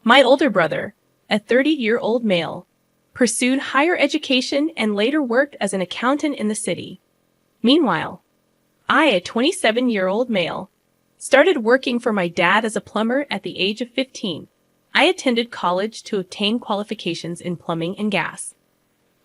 My older brother, a 30-year-old male, pursued higher education and later worked as an accountant in the city. Meanwhile, I, a 27-year-old male, started working for my dad as a plumber at the age of 15. I attended college to obtain qualifications in plumbing and gas.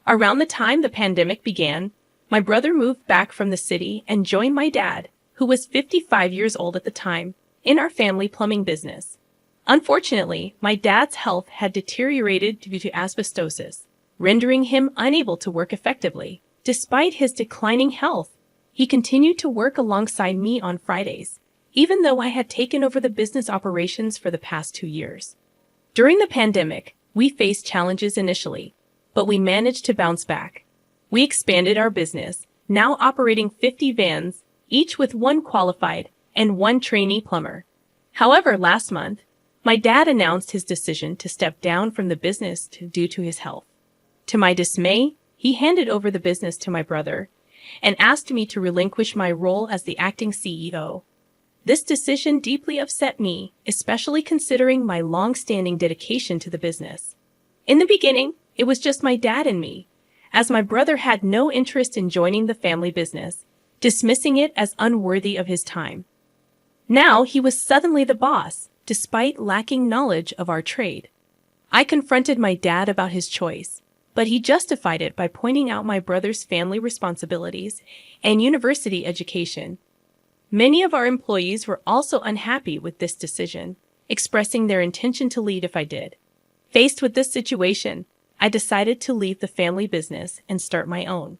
Around the time the pandemic began, my brother moved back from the city and joined my dad, who was 55 years old at the time, in our family plumbing business. Unfortunately, my dad's health had deteriorated due to asbestosis, rendering him unable to work effectively. Despite his declining health, he continued to work alongside me on Fridays, even though I had taken over the business operations for the past 2 years. During the pandemic, we faced challenges initially, but we managed to bounce back. We expanded our business, now operating 50 vans, each with 1 qualified and 1 trainee plumber. However, last month, my dad announced his decision to step down from the business due to his health. To my dismay, he handed over the business to my brother and asked me to relinquish my role as the acting CEO. This decision deeply upset me, especially considering my long-standing dedication to the business. In the beginning, it was just my dad and me, as my brother had no interest in joining the family business, dismissing it as unworthy of his time. Now he was suddenly the boss, despite lacking knowledge of our trade. I confronted my dad about his choice, but he justified it by pointing out my brother's family responsibilities and university education. Many of our employees were also unhappy with this decision, expressing their intention to leave if I did. Faced with this situation, I decided to leave the family business and start my own.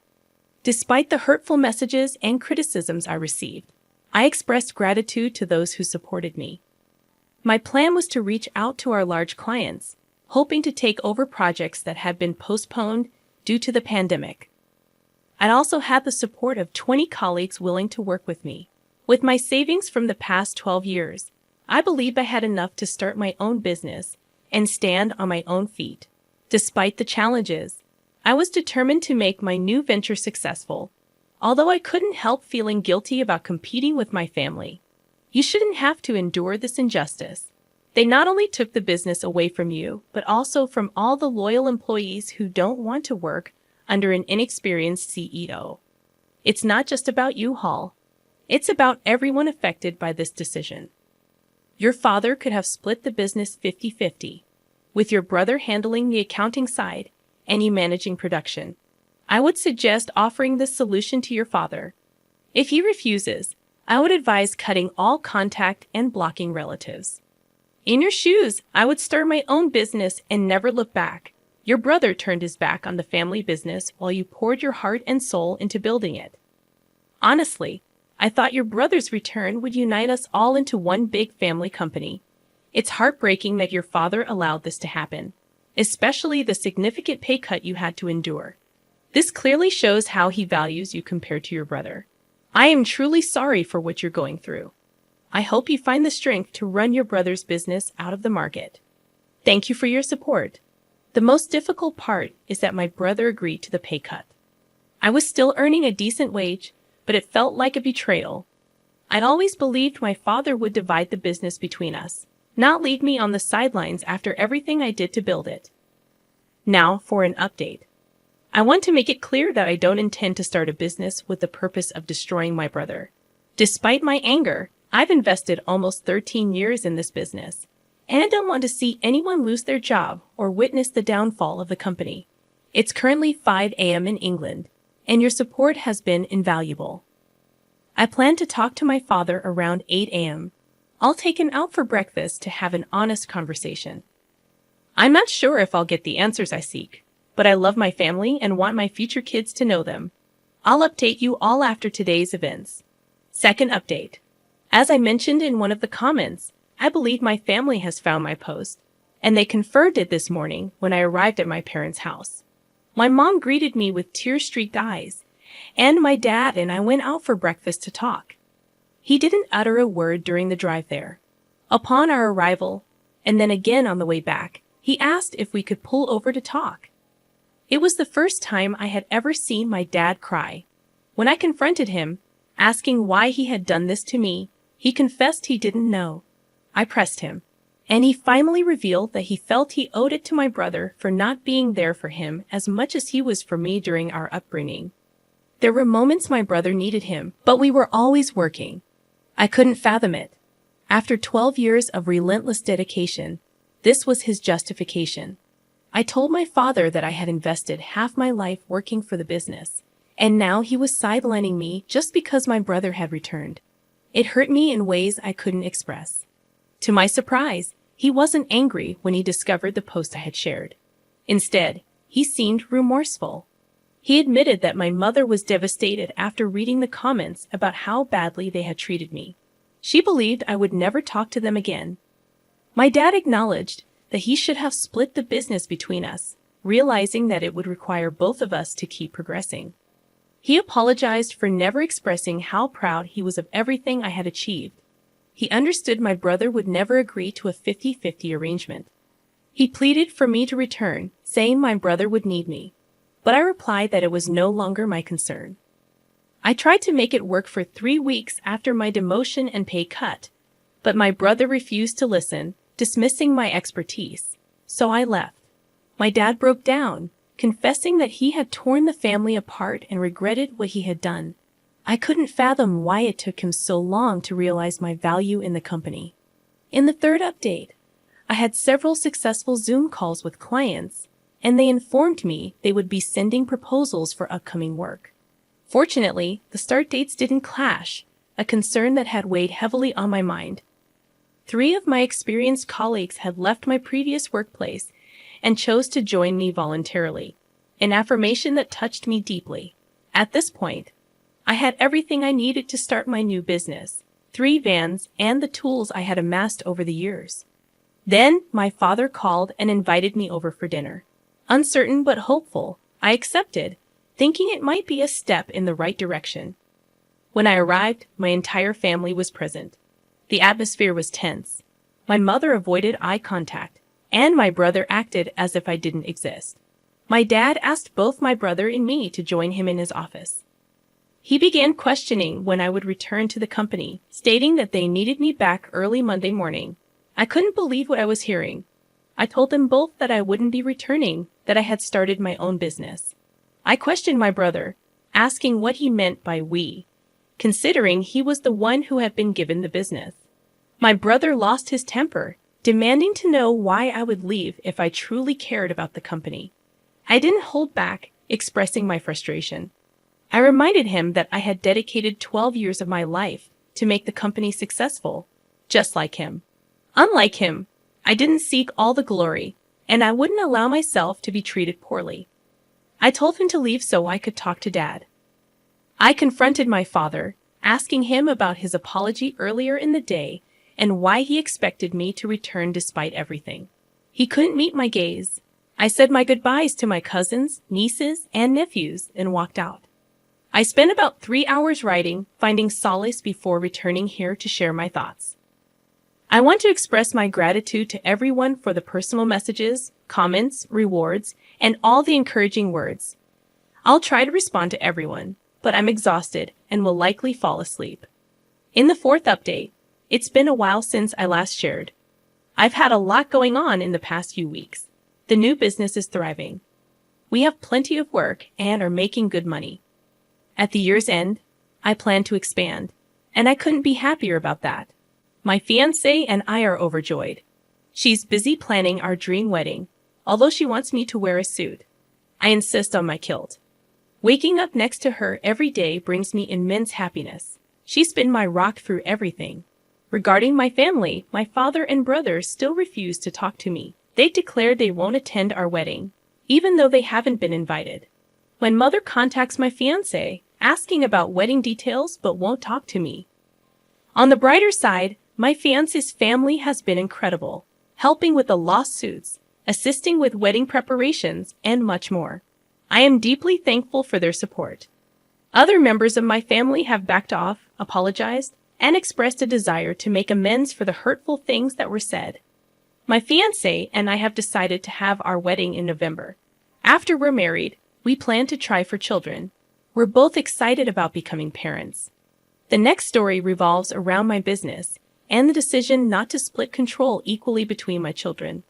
Despite the hurtful messages and criticisms I received, I expressed gratitude to those who supported me. My plan was to reach out to our large clients, hoping to take over projects that had been postponed due to the pandemic. I also had the support of 20 colleagues willing to work with me. With my savings from the past 12 years, I believed I had enough to start my own business and stand on my own feet. Despite the challenges, I was determined to make my new venture successful, although I couldn't help feeling guilty about competing with my family. You shouldn't have to endure this injustice. They not only took the business away from you, but also from all the loyal employees who don't want to work under an inexperienced CEO. It's not just about you, Hall. It's about everyone affected by this decision. Your father could have split the business 50-50, with your brother handling the accounting side and you managing production. I would suggest offering this solution to your father. If he refuses, I would advise cutting all contact and blocking relatives. In your shoes, I would start my own business and never look back. Your brother turned his back on the family business while you poured your heart and soul into building it. Honestly, I thought your brother's return would unite us all into one big family company. It's heartbreaking that your father allowed this to happen, especially the significant pay cut you had to endure. This clearly shows how he values you compared to your brother. I am truly sorry for what you're going through. I hope you find the strength to run your brother's business out of the market. Thank you for your support. The most difficult part is that my brother agreed to the pay cut. I was still earning a decent wage, but it felt like a betrayal. I'd always believed my father would divide the business between us, not leave me on the sidelines after everything I did to build it. Now for an update. I want to make it clear that I don't intend to start a business with the purpose of destroying my brother. Despite my anger, I've invested almost 13 years in this business, and I don't want to see anyone lose their job or witness the downfall of the company. It's currently 5 a.m. in England, and your support has been invaluable. I plan to talk to my father around 8 a.m. I'll take him out for breakfast to have an honest conversation. I'm not sure if I'll get the answers I seek, but I love my family and want my future kids to know them. I'll update you all after today's events. Second update. As I mentioned in one of the comments, I believe my family has found my post, and they confirmed it this morning when I arrived at my parents' house. My mom greeted me with tear-streaked eyes, and my dad and I went out for breakfast to talk. He didn't utter a word during the drive there. Upon our arrival, and then again on the way back, he asked if we could pull over to talk. It was the first time I had ever seen my dad cry. When I confronted him, asking why he had done this to me, he confessed he didn't know. I pressed him, And he finally revealed that he felt he owed it to my brother for not being there for him as much as he was for me during our upbringing. There were moments my brother needed him, but we were always working. I couldn't fathom it. After 12 years of relentless dedication, this was his justification. I told my father that I had invested half my life working for the business, and now he was sidelining me just because my brother had returned. It hurt me in ways I couldn't express. To my surprise, he wasn't angry when he discovered the post I had shared. Instead, he seemed remorseful. He admitted that my mother was devastated after reading the comments about how badly they had treated me. She believed I would never talk to them again. My dad acknowledged that he should have split the business between us, realizing that it would require both of us to keep progressing. He apologized for never expressing how proud he was of everything I had achieved. He understood my brother would never agree to a 50-50 arrangement. He pleaded for me to return, saying my brother would need me. But I replied that it was no longer my concern. I tried to make it work for 3 weeks after my demotion and pay cut, but my brother refused to listen, dismissing my expertise. So I left. My dad broke down, confessing that he had torn the family apart and regretted what he had done. I couldn't fathom why it took him so long to realize my value in the company. In the third update, I had several successful Zoom calls with clients, and they informed me they would be sending proposals for upcoming work. Fortunately, the start dates didn't clash, a concern that had weighed heavily on my mind. 3 of my experienced colleagues had left my previous workplace and chose to join me voluntarily, an affirmation that touched me deeply. At this point, I had everything I needed to start my new business, 3 vans, and the tools I had amassed over the years. Then, my father called and invited me over for dinner. Uncertain but hopeful, I accepted, thinking it might be a step in the right direction. When I arrived, my entire family was present. The atmosphere was tense. My mother avoided eye contact, and my brother acted as if I didn't exist. My dad asked both my brother and me to join him in his office. He began questioning when I would return to the company, stating that they needed me back early Monday morning. I couldn't believe what I was hearing. I told them both that I wouldn't be returning, that I had started my own business. I questioned my brother, asking what he meant by we, considering he was the one who had been given the business. My brother lost his temper, demanding to know why I would leave if I truly cared about the company. I didn't hold back, expressing my frustration. I reminded him that I had dedicated 12 years of my life to make the company successful, just like him. Unlike him, I didn't seek all the glory, and I wouldn't allow myself to be treated poorly. I told him to leave so I could talk to Dad. I confronted my father, asking him about his apology earlier in the day and why he expected me to return despite everything. He couldn't meet my gaze. I said my goodbyes to my cousins, nieces, and nephews and walked out. I spent about 3 hours writing, finding solace before returning here to share my thoughts. I want to express my gratitude to everyone for the personal messages, comments, rewards, and all the encouraging words. I'll try to respond to everyone, but I'm exhausted and will likely fall asleep. In the 4th update, it's been a while since I last shared. I've had a lot going on in the past few weeks. The new business is thriving. We have plenty of work and are making good money. At the year's end, I plan to expand, and I couldn't be happier about that. My fiancé and I are overjoyed. She's busy planning our dream wedding, although she wants me to wear a suit. I insist on my kilt. Waking up next to her every day brings me immense happiness. She's been my rock through everything. Regarding my family, my father and brother still refuse to talk to me. They declared they won't attend our wedding, even though they haven't been invited. When mother contacts my fiancé, asking about wedding details but won't talk to me. On the brighter side, my fiancé's family has been incredible, helping with the lawsuits, assisting with wedding preparations, and much more. I am deeply thankful for their support. Other members of my family have backed off, apologized, and expressed a desire to make amends for the hurtful things that were said. My fiancé and I have decided to have our wedding in November. After we're married, we plan to try for children. We're both excited about becoming parents. The next story revolves around my business, and the decision not to split control equally between my children.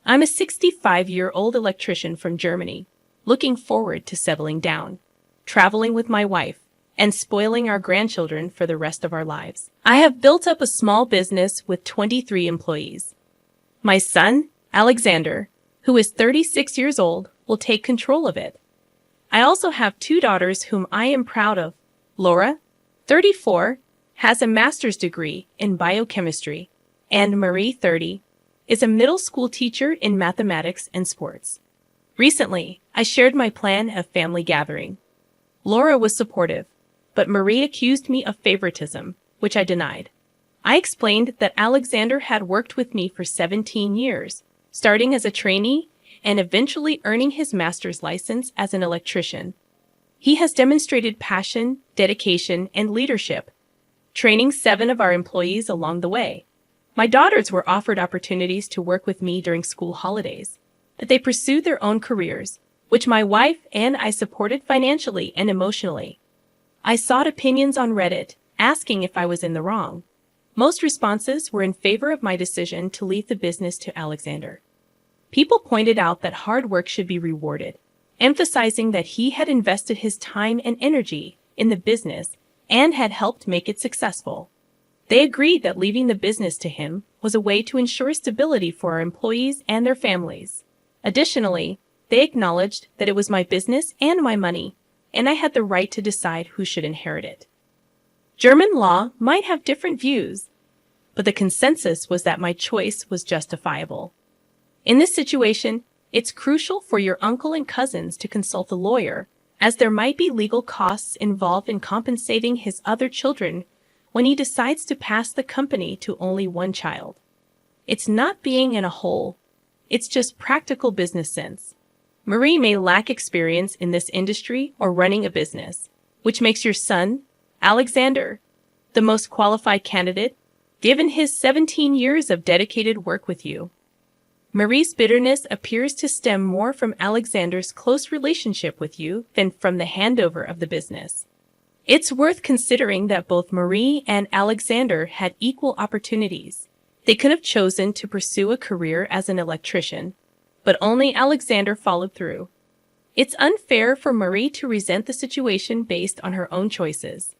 I'm a 65-year-old electrician from Germany, looking forward to settling down, traveling with my wife, and spoiling our grandchildren for the rest of our lives. I have built up a small business with 23 employees. My son, Alexander, who is 36 years old, will take control of it. I also have 2 daughters whom I am proud of. Laura, 34, has a master's degree in biochemistry, and Marie, 30, is a middle school teacher in mathematics and sports. Recently, I shared my plan of family gathering. Laura was supportive, but Marie accused me of favoritism, which I denied. I explained that Alexander had worked with me for 17 years, starting as a trainee and eventually earning his master's license as an electrician. He has demonstrated passion, dedication, and leadership, training 7 of our employees along the way. My daughters were offered opportunities to work with me during school holidays, but they pursued their own careers, which my wife and I supported financially and emotionally. I sought opinions on Reddit, asking if I was in the wrong. Most responses were in favor of my decision to leave the business to Alexander. People pointed out that hard work should be rewarded, emphasizing that he had invested his time and energy in the business and had helped make it successful. They agreed that leaving the business to him was a way to ensure stability for our employees and their families. Additionally, they acknowledged that it was my business and my money, and I had the right to decide who should inherit it. German law might have different views, but the consensus was that my choice was justifiable. In this situation, it's crucial for your uncle and cousins to consult a lawyer, as there might be legal costs involved in compensating his other children when he decides to pass the company to only one child. It's not being in a hole, it's just practical business sense. Marie may lack experience in this industry or running a business, which makes your son, Alexander, the most qualified candidate, given his 17 years of dedicated work with you. Marie's bitterness appears to stem more from Alexander's close relationship with you than from the handover of the business. It's worth considering that both Marie and Alexander had equal opportunities. They could have chosen to pursue a career as an electrician, but only Alexander followed through. It's unfair for Marie to resent the situation based on her own choices.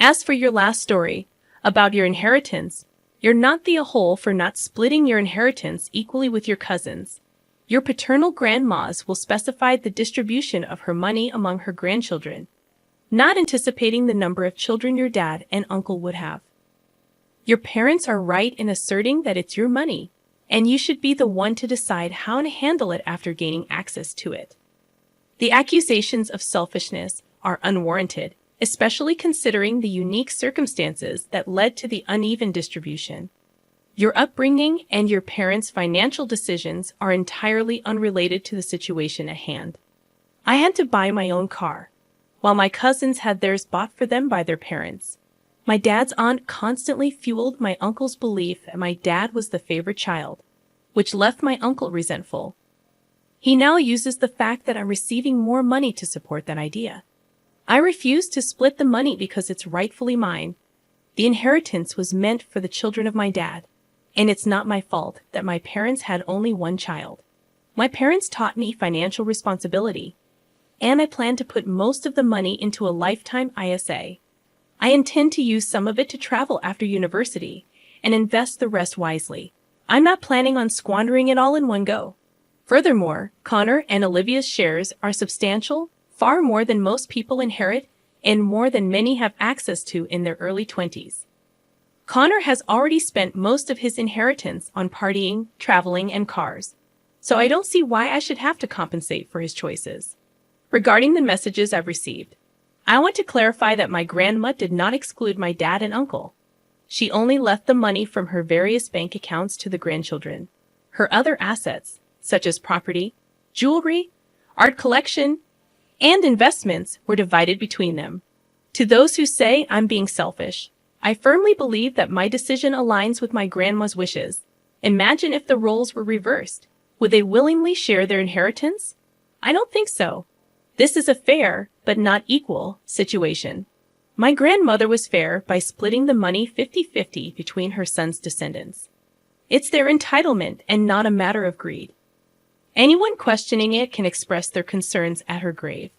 As for your last story, about your inheritance, you're not the a-hole for not splitting your inheritance equally with your cousins. Your paternal grandmas will specify the distribution of her money among her grandchildren, not anticipating the number of children your dad and uncle would have. Your parents are right in asserting that it's your money, and you should be the one to decide how to handle it after gaining access to it. The accusations of selfishness are unwarranted, especially considering the unique circumstances that led to the uneven distribution. Your upbringing and your parents' financial decisions are entirely unrelated to the situation at hand. I had to buy my own car, while my cousins had theirs bought for them by their parents. My dad's aunt constantly fueled my uncle's belief that my dad was the favorite child, which left my uncle resentful. He now uses the fact that I'm receiving more money to support that idea. I refuse to split the money because it's rightfully mine. The inheritance was meant for the children of my dad, and it's not my fault that my parents had only one child. My parents taught me financial responsibility, and I plan to put most of the money into a lifetime ISA. I intend to use some of it to travel after university and invest the rest wisely. I'm not planning on squandering it all in one go. Furthermore, Connor and Olivia's shares are substantial, far more than most people inherit and more than many have access to in their early 20s. Connor has already spent most of his inheritance on partying, traveling, and cars, so I don't see why I should have to compensate for his choices. Regarding the messages I've received, I want to clarify that my grandma did not exclude my dad and uncle. She only left the money from her various bank accounts to the grandchildren. Her other assets, such as property, jewelry, art collection, and investments, were divided between them. To those who say I'm being selfish, I firmly believe that my decision aligns with my grandma's wishes. Imagine if the roles were reversed. Would they willingly share their inheritance? I don't think so. This is a fair, but not equal, situation. My grandmother was fair by splitting the money 50-50 between her son's descendants. It's their entitlement and not a matter of greed. Anyone questioning it can express their concerns at her grave.